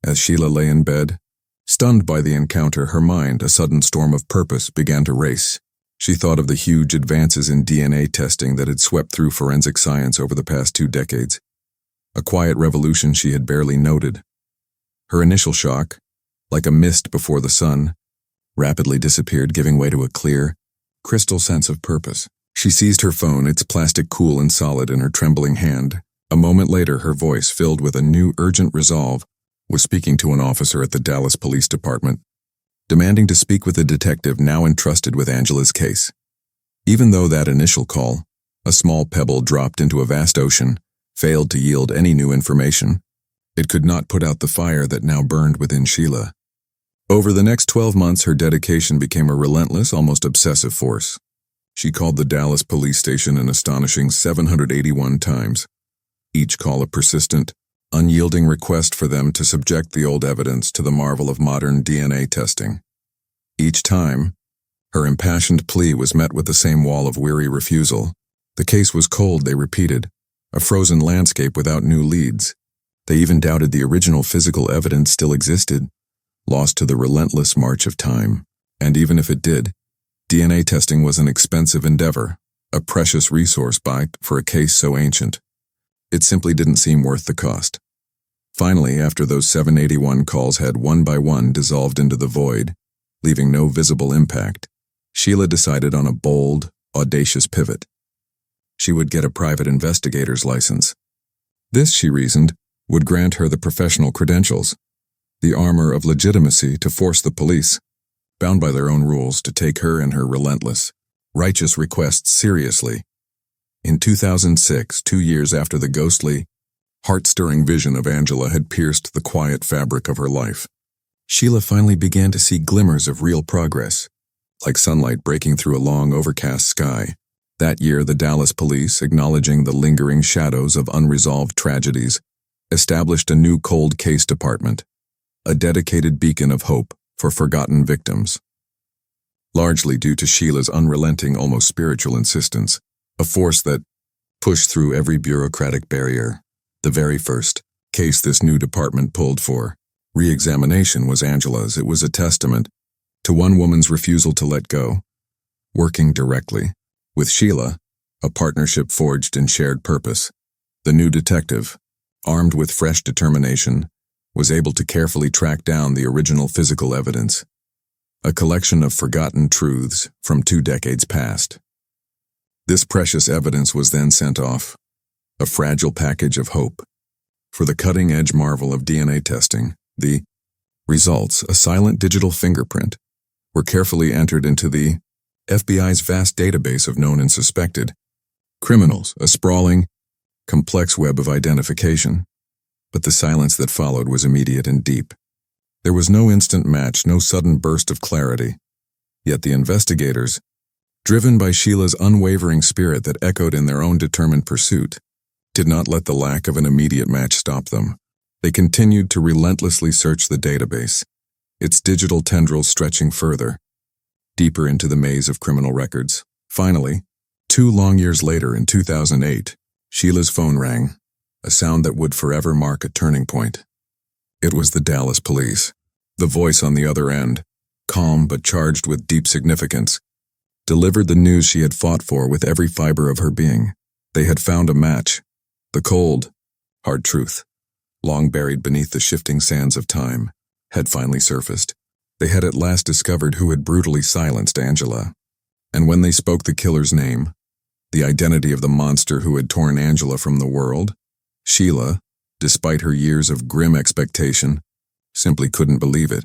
As Sheila lay in bed, stunned by the encounter, her mind, a sudden storm of purpose, began to race. She thought of the huge advances in DNA testing that had swept through forensic science over the past 2 decades, a quiet revolution she had barely noted. Her initial shock, like a mist before the sun, rapidly disappeared, giving way to a clear, crystal sense of purpose. She seized her phone, its plastic cool and solid in her trembling hand. A moment later, her voice, filled with a new urgent resolve, was speaking to an officer at the Dallas Police Department, demanding to speak with a detective now entrusted with Angela's case. Even though that initial call, a small pebble dropped into a vast ocean, failed to yield any new information, it could not put out the fire that now burned within Sheila. Over the next 12 months, her dedication became a relentless, almost obsessive force. She called the Dallas police station an astonishing 781 times, each call a persistent, unyielding request for them to subject the old evidence to the marvel of modern DNA testing. Each time, her impassioned plea was met with the same wall of weary refusal. The case was cold, they repeated, a frozen landscape without new leads. They even doubted the original physical evidence still existed, lost to the relentless march of time. And even if it did, DNA testing was an expensive endeavor, a precious resource for a case so ancient. It simply didn't seem worth the cost. Finally, after those 781 calls had one by one dissolved into the void, leaving no visible impact, Sheila decided on a bold, audacious pivot. She would get a private investigator's license. This, she reasoned, would grant her the professional credentials, the armor of legitimacy to force the police, bound by their own rules to take her and her relentless, righteous requests seriously. In 2006, 2 years after the ghostly, heart-stirring vision of Angela had pierced the quiet fabric of her life, Sheila finally began to see glimmers of real progress, like sunlight breaking through a long, overcast sky. That year, the Dallas police, acknowledging the lingering shadows of unresolved tragedies, established a new cold case department, a dedicated beacon of hope for forgotten victims. Largely due to Sheila's unrelenting, almost spiritual insistence, a force that pushed through every bureaucratic barrier. The very first case this new department pulled for re-examination was Angela's. It was a testament to one woman's refusal to let go, working directly with Sheila, a partnership forged in shared purpose. The new detective, armed with fresh determination, was able to carefully track down the original physical evidence, a collection of forgotten truths from 2 decades past. This precious evidence was then sent off, a fragile package of hope, for the cutting-edge marvel of DNA testing. The results, a silent digital fingerprint, were carefully entered into the FBI's vast database of known and suspected criminals, a sprawling, complex web of identification. But the silence that followed was immediate and deep. There was no instant match, no sudden burst of clarity. Yet the investigators, driven by Sheila's unwavering spirit that echoed in their own determined pursuit, did not let the lack of an immediate match stop them. They continued to relentlessly search the database, its digital tendrils stretching further, deeper into the maze of criminal records. Finally, 2 long years later in 2008, Sheila's phone rang, a sound that would forever mark a turning point. It was the Dallas police. The voice on the other end, calm but charged with deep significance, delivered the news she had fought for with every fiber of her being. They had found a match. The cold, hard truth, long buried beneath the shifting sands of time, had finally surfaced. They had at last discovered who had brutally silenced Angela. And when they spoke the killer's name, the identity of the monster who had torn Angela from the world, Sheila, despite her years of grim expectation, simply couldn't believe it.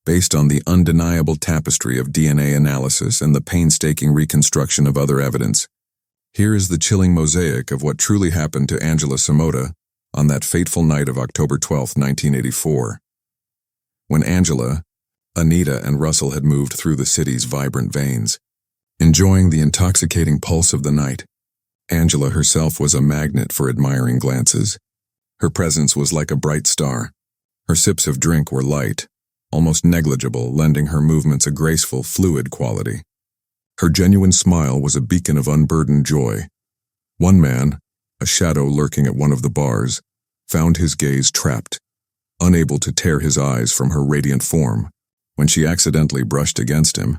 Based on the undeniable tapestry of DNA analysis and the painstaking reconstruction of other evidence, here is the chilling mosaic of what truly happened to Angela Samota on that fateful night of October 12, 1984. When Angela, Anita, and Russell had moved through the city's vibrant veins, enjoying the intoxicating pulse of the night, Angela herself was a magnet for admiring glances. Her presence was like a bright star. Her sips of drink were light, almost negligible, lending her movements a graceful, fluid quality. Her genuine smile was a beacon of unburdened joy. One man, a shadow lurking at one of the bars, found his gaze trapped, unable to tear his eyes from her radiant form. When she accidentally brushed against him,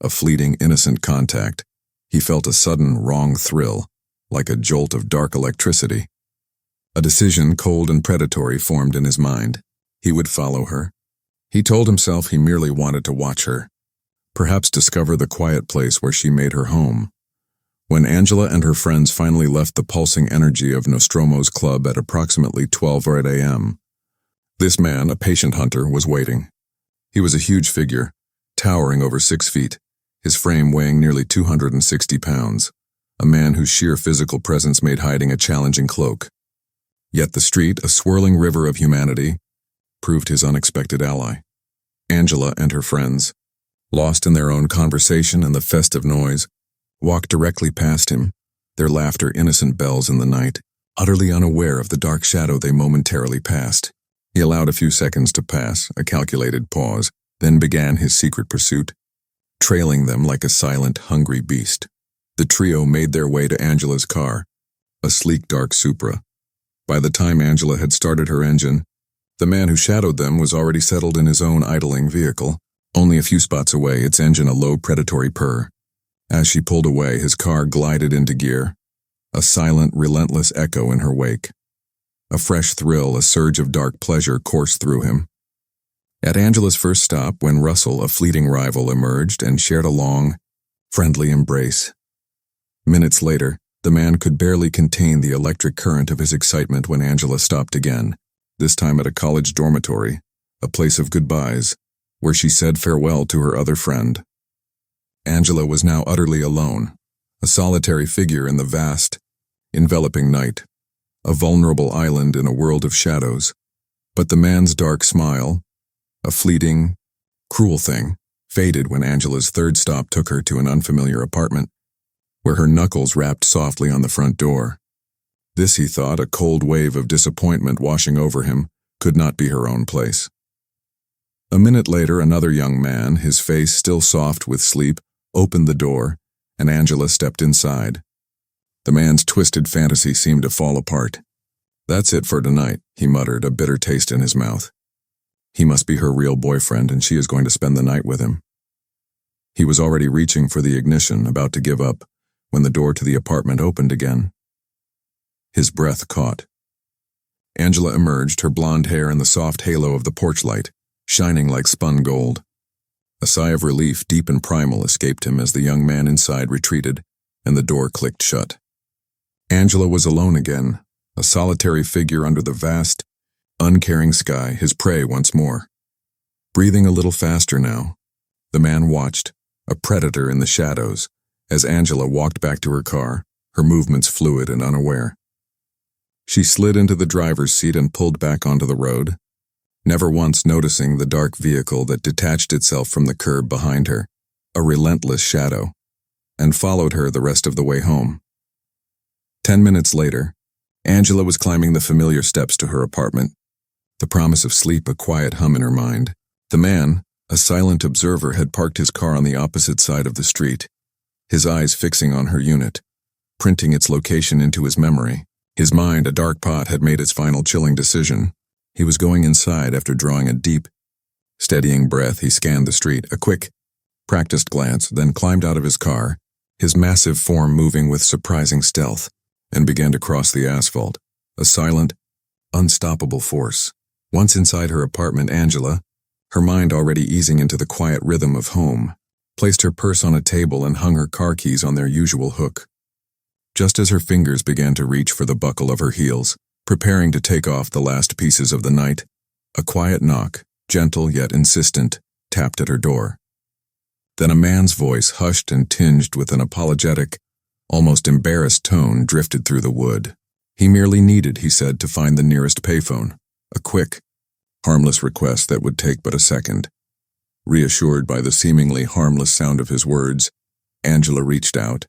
a fleeting, innocent contact, he felt a sudden, wrong thrill, like a jolt of dark electricity. A decision, cold and predatory, formed in his mind. He would follow her. He told himself he merely wanted to watch her, perhaps discover the quiet place where she made her home. When Angela and her friends finally left the pulsing energy of Nostromo's club at approximately 12 a.m., this man, a patient hunter, was waiting. He was a huge figure, towering over 6 feet, his frame weighing nearly 260 pounds, a man whose sheer physical presence made hiding a challenging cloak. Yet the street, a swirling river of humanity, proved his unexpected ally. Angela and her friends, lost in their own conversation and the festive noise, walked directly past him, their laughter innocent bells in the night, utterly unaware of the dark shadow they momentarily passed. He allowed a few seconds to pass, a calculated pause, then began his secret pursuit, trailing them like a silent, hungry beast. The trio made their way to Angela's car, a sleek dark Supra. By the time Angela had started her engine, the man who shadowed them was already settled in his own idling vehicle, only a few spots away, its engine a low predatory purr. As she pulled away, his car glided into gear, a silent, relentless echo in her wake. A fresh thrill, a surge of dark pleasure coursed through him. At Angela's first stop, when Russell, a fleeting rival, emerged and shared a long, friendly embrace. Minutes later, the man could barely contain the electric current of his excitement when Angela stopped again, this time at a college dormitory, a place of goodbyes, where she said farewell to her other friend. Angela was now utterly alone, a solitary figure in the vast, enveloping night, a vulnerable island in a world of shadows. But the man's dark smile, a fleeting, cruel thing, faded when Angela's third stop took her to an unfamiliar apartment, where her knuckles rapped softly on the front door. This, he thought, a cold wave of disappointment washing over him, could not be her own place. A minute later, another young man, his face still soft with sleep, opened the door, and Angela stepped inside. The man's twisted fantasy seemed to fall apart. "That's it for tonight," he muttered, a bitter taste in his mouth. He must be her real boyfriend, and she is going to spend the night with him. He was already reaching for the ignition, about to give up, when the door to the apartment opened again. His breath caught. Angela emerged, her blonde hair in the soft halo of the porch light, shining like spun gold. A sigh of relief, deep and primal, escaped him as the young man inside retreated, and the door clicked shut. Angela was alone again, a solitary figure under the vast, uncaring sky, his prey once more. Breathing a little faster now, the man watched, a predator in the shadows, as Angela walked back to her car, her movements fluid and unaware. She slid into the driver's seat and pulled back onto the road, never once noticing the dark vehicle that detached itself from the curb behind her, a relentless shadow, and followed her the rest of the way home. 10 minutes later, Angela was climbing the familiar steps to her apartment, the promise of sleep a quiet hum in her mind. The man, a silent observer, had parked his car on the opposite side of the street, his eyes fixing on her unit, printing its location into his memory. His mind, a dark pot, had made its final chilling decision. He was going inside after drawing a deep, steadying breath. He scanned the street, a quick, practiced glance, then climbed out of his car, his massive form moving with surprising stealth, and began to cross the asphalt, a silent, unstoppable force. Once inside her apartment, Angela, her mind already easing into the quiet rhythm of home, placed her purse on a table and hung her car keys on their usual hook. Just as her fingers began to reach for the buckle of her heels, preparing to take off the last pieces of the night, a quiet knock, gentle yet insistent, tapped at her door. Then a man's voice, hushed and tinged with an apologetic, almost embarrassed tone, drifted through the wood. He merely needed, he said, to find the nearest payphone, a quick, harmless request that would take but a second. Reassured by the seemingly harmless sound of his words, Angela reached out,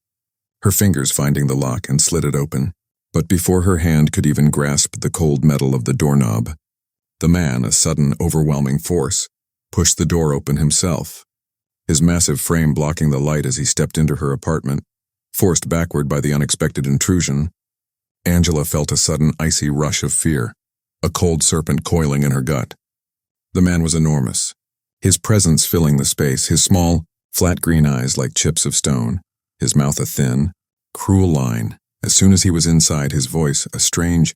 her fingers finding the lock, and slid it open. But before her hand could even grasp the cold metal of the doorknob, the man, a sudden, overwhelming force, pushed the door open himself, his massive frame blocking the light as he stepped into her apartment. Forced backward by the unexpected intrusion, Angela felt a sudden icy rush of fear, a cold serpent coiling in her gut. The man was enormous, his presence filling the space, his small, flat green eyes like chips of stone, his mouth a thin, cruel line. As soon as he was inside, his voice, a strange,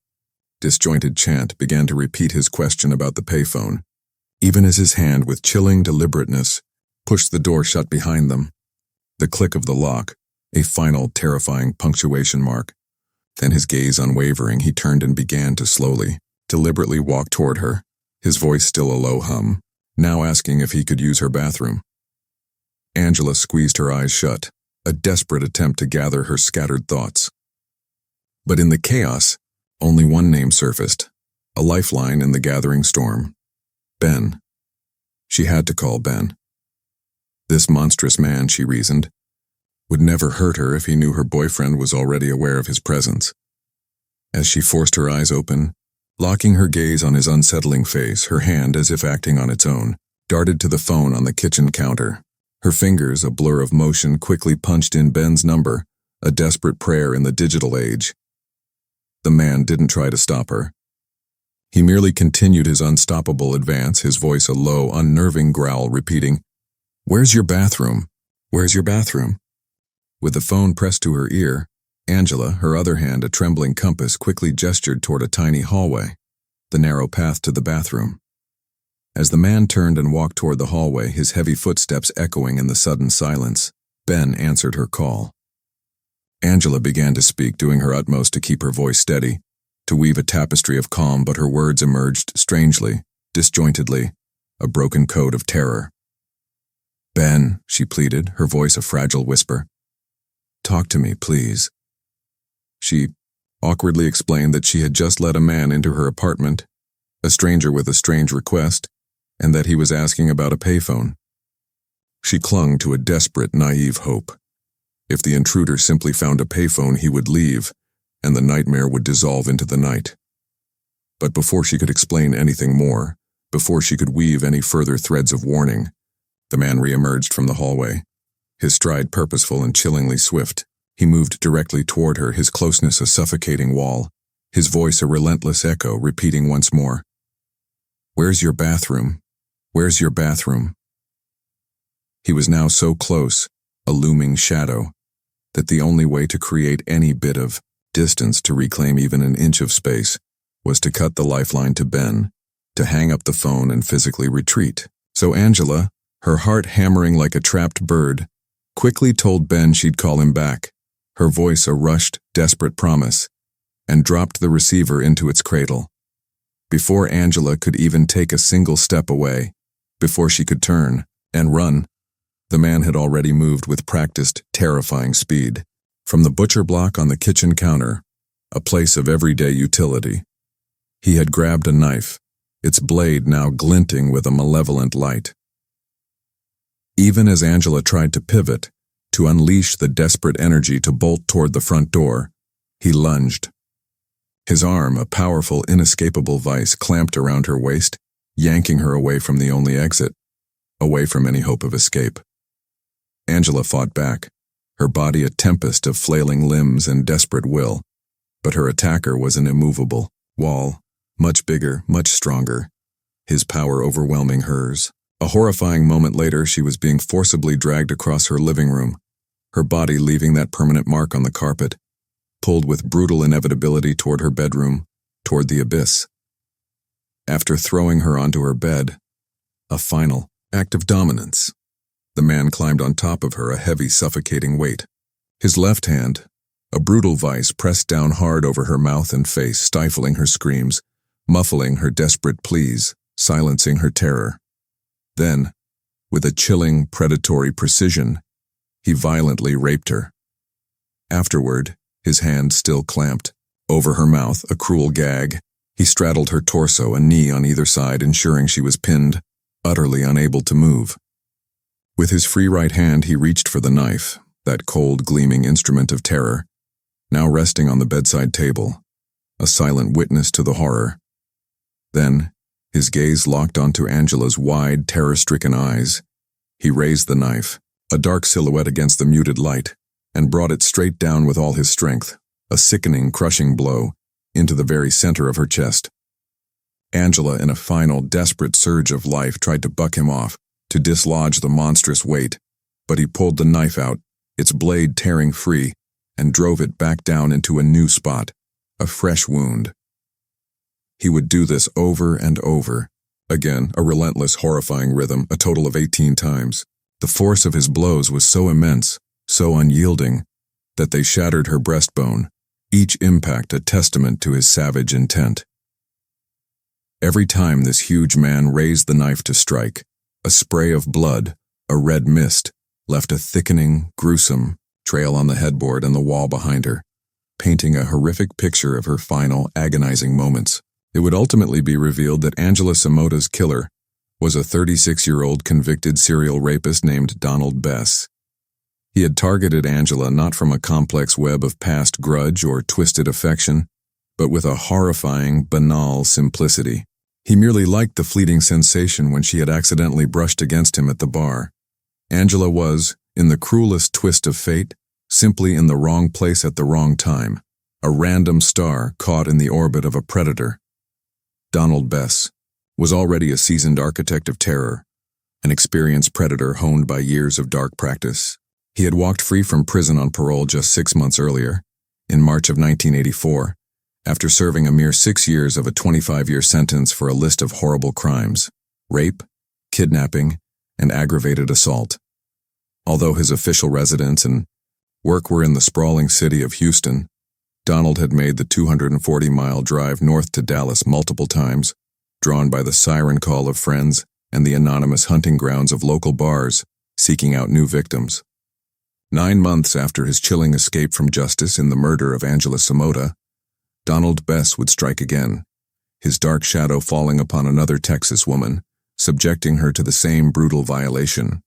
disjointed chant, began to repeat his question about the payphone, even as his hand, with chilling deliberateness, pushed the door shut behind them. The click of the lock, a final, terrifying punctuation mark. Then, his gaze unwavering, he turned and began to slowly, deliberately walk toward her, his voice still a low hum, now asking if he could use her bathroom. Angela squeezed her eyes shut, a desperate attempt to gather her scattered thoughts. But in the chaos, only one name surfaced, a lifeline in the gathering storm. Ben. She had to call Ben. This monstrous man, she reasoned, would never hurt her if he knew her boyfriend was already aware of his presence. As she forced her eyes open, locking her gaze on his unsettling face, her hand, as if acting on its own, darted to the phone on the kitchen counter. Her fingers, a blur of motion, quickly punched in Ben's number, a desperate prayer in the digital age. The man didn't try to stop her. He merely continued his unstoppable advance, his voice a low, unnerving growl, repeating, "Where's your bathroom? Where's your bathroom?" With the phone pressed to her ear, Angela, her other hand a trembling compass, quickly gestured toward a tiny hallway, the narrow path to the bathroom. As the man turned and walked toward the hallway, his heavy footsteps echoing in the sudden silence, Ben answered her call. Angela began to speak, doing her utmost to keep her voice steady, to weave a tapestry of calm, but her words emerged strangely, disjointedly, a broken code of terror. "Ben," she pleaded, her voice a fragile whisper. "Talk to me, please." She awkwardly explained that she had just let a man into her apartment, a stranger with a strange request, and that he was asking about a payphone. She clung to a desperate, naive hope. If the intruder simply found a payphone, he would leave, and the nightmare would dissolve into the night. But before she could explain anything more, before she could weave any further threads of warning, the man re-emerged from the hallway, his stride purposeful and chillingly swift. He moved directly toward her, his closeness a suffocating wall, his voice a relentless echo, repeating once more, "Where's your bathroom? Where's your bathroom?" He was now so close, a looming shadow, that the only way to create any bit of distance, to reclaim even an inch of space, was to cut the lifeline to Ben, to hang up the phone and physically retreat. So Angela, her heart hammering like a trapped bird, quickly told Ben she'd call him back, her voice a rushed, desperate promise, and dropped the receiver into its cradle. Before Angela could even take a single step away, before she could turn and run, the man had already moved with practiced, terrifying speed. From the butcher block on the kitchen counter, a place of everyday utility, he had grabbed a knife, its blade now glinting with a malevolent light. Even as Angela tried to pivot, to unleash the desperate energy to bolt toward the front door, he lunged. His arm, a powerful, inescapable vice, clamped around her waist, yanking her away from the only exit, away from any hope of escape. Angela fought back, her body a tempest of flailing limbs and desperate will, but her attacker was an immovable wall, much bigger, much stronger, his power overwhelming hers. A horrifying moment later, she was being forcibly dragged across her living room, her body leaving that permanent mark on the carpet, pulled with brutal inevitability toward her bedroom, toward the abyss. After throwing her onto her bed, a final act of dominance, the man climbed on top of her, a heavy, suffocating weight. His left hand, a brutal vice, pressed down hard over her mouth and face, stifling her screams, muffling her desperate pleas, silencing her terror. Then, with a chilling, predatory precision, he violently raped her. Afterward, his hand still clamped over her mouth, a cruel gag, he straddled her torso, a knee on either side, ensuring she was pinned, utterly unable to move. With his free right hand, he reached for the knife, that cold, gleaming instrument of terror, now resting on the bedside table, a silent witness to the horror. Then, his gaze locked onto Angela's wide, terror-stricken eyes. He raised the knife, a dark silhouette against the muted light, and brought it straight down with all his strength, a sickening, crushing blow, into the very center of her chest. Angela, in a final, desperate surge of life, tried to buck him off, to dislodge the monstrous weight, but he pulled the knife out, its blade tearing free, and drove it back down into a new spot, a fresh wound. He would do this over and over. Again, a relentless, horrifying rhythm, a total of 18 times. The force of his blows was so immense, so unyielding, that they shattered her breastbone, each impact a testament to his savage intent. Every time this huge man raised the knife to strike, a spray of blood, a red mist, left a thickening, gruesome trail on the headboard and the wall behind her, painting a horrific picture of her final, agonizing moments. It would ultimately be revealed that Angela Samota's killer was a 36-year-old convicted serial rapist named Donald Bess. He had targeted Angela not from a complex web of past grudge or twisted affection, but with a horrifying, banal simplicity. He merely liked the fleeting sensation when she had accidentally brushed against him at the bar. Angela was, in the cruelest twist of fate, simply in the wrong place at the wrong time, a random star caught in the orbit of a predator. Donald Bess was already a seasoned architect of terror, an experienced predator honed by years of dark practice. He had walked free from prison on parole just 6 months earlier, in March of 1984, after serving a mere 6 years of a 25-year sentence for a list of horrible crimes: rape, kidnapping, and aggravated assault. Although his official residence and work were in the sprawling city of Houston, Donald had made the 240-mile drive north to Dallas multiple times, drawn by the siren call of friends and the anonymous hunting grounds of local bars, seeking out new victims. 9 months after his chilling escape from justice in the murder of Angela Samota, Donald Bess would strike again, his dark shadow falling upon another Texas woman, subjecting her to the same brutal violation.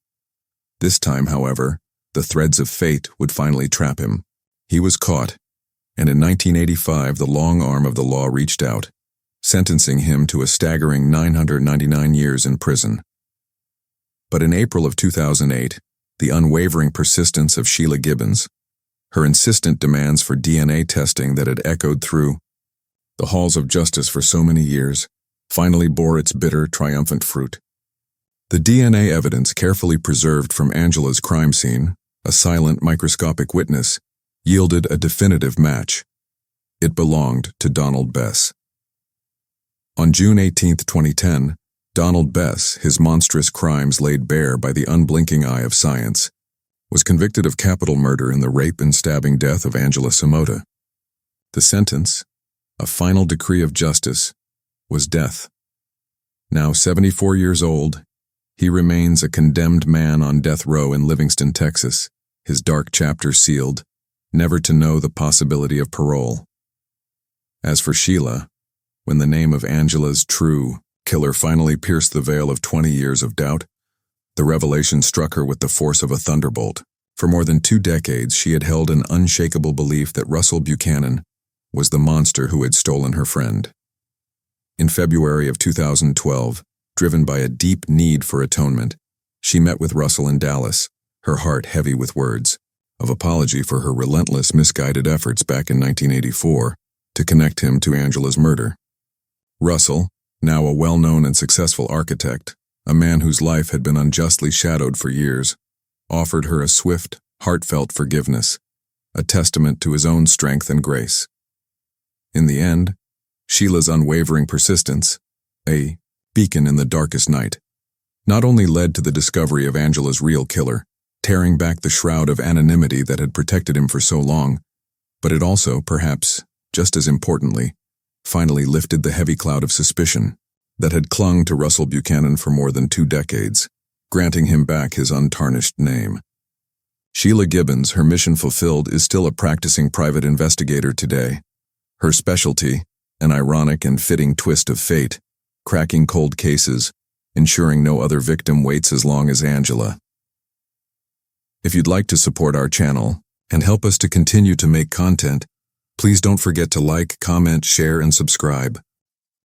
This time, however, the threads of fate would finally trap him. He was caught, and in 1985 the long arm of the law reached out, sentencing him to a staggering 999 years in prison. But in April of 2008, the unwavering persistence of Sheila Gibbons, her insistent demands for DNA testing that had echoed through the halls of justice for so many years, finally bore its bitter, triumphant fruit. The DNA evidence carefully preserved from Angela's crime scene, a silent, microscopic witness, yielded a definitive match. It belonged to Donald Bess. On June 18, 2010, Donald Bess, his monstrous crimes laid bare by the unblinking eye of science, was convicted of capital murder in the rape and stabbing death of Angela Samota. The sentence, a final decree of justice, was death. Now 74 years old, he remains a condemned man on death row in Livingston, Texas, his dark chapter sealed, never to know the possibility of parole. As for Sheila, when the name of Angela's true killer finally pierced the veil of 20 years of doubt, the revelation struck her with the force of a thunderbolt. For more than 2 decades, she had held an unshakable belief that Russell Buchanan was the monster who had stolen her friend. In February of 2012, driven by a deep need for atonement, she met with Russell in Dallas, her heart heavy with words of apology for her relentless, misguided efforts back in 1984 to connect him to Angela's murder. Russell, now a well-known and successful architect, a man whose life had been unjustly shadowed for years, offered her a swift, heartfelt forgiveness, a testament to his own strength and grace. In the end, Sheila's unwavering persistence, a beacon in the darkest night, not only led to the discovery of Angela's real killer, tearing back the shroud of anonymity that had protected him for so long, but it also, perhaps just as importantly, finally lifted the heavy cloud of suspicion that had clung to Russell Buchanan for more than 2 decades, granting him back his untarnished name. Sheila Gibbons, her mission fulfilled, is still a practicing private investigator today. Her specialty, an ironic and fitting twist of fate, cracking cold cases, ensuring no other victim waits as long as Angela. If you'd like to support our channel and help us to continue to make content, please don't forget to like, comment, share, and subscribe.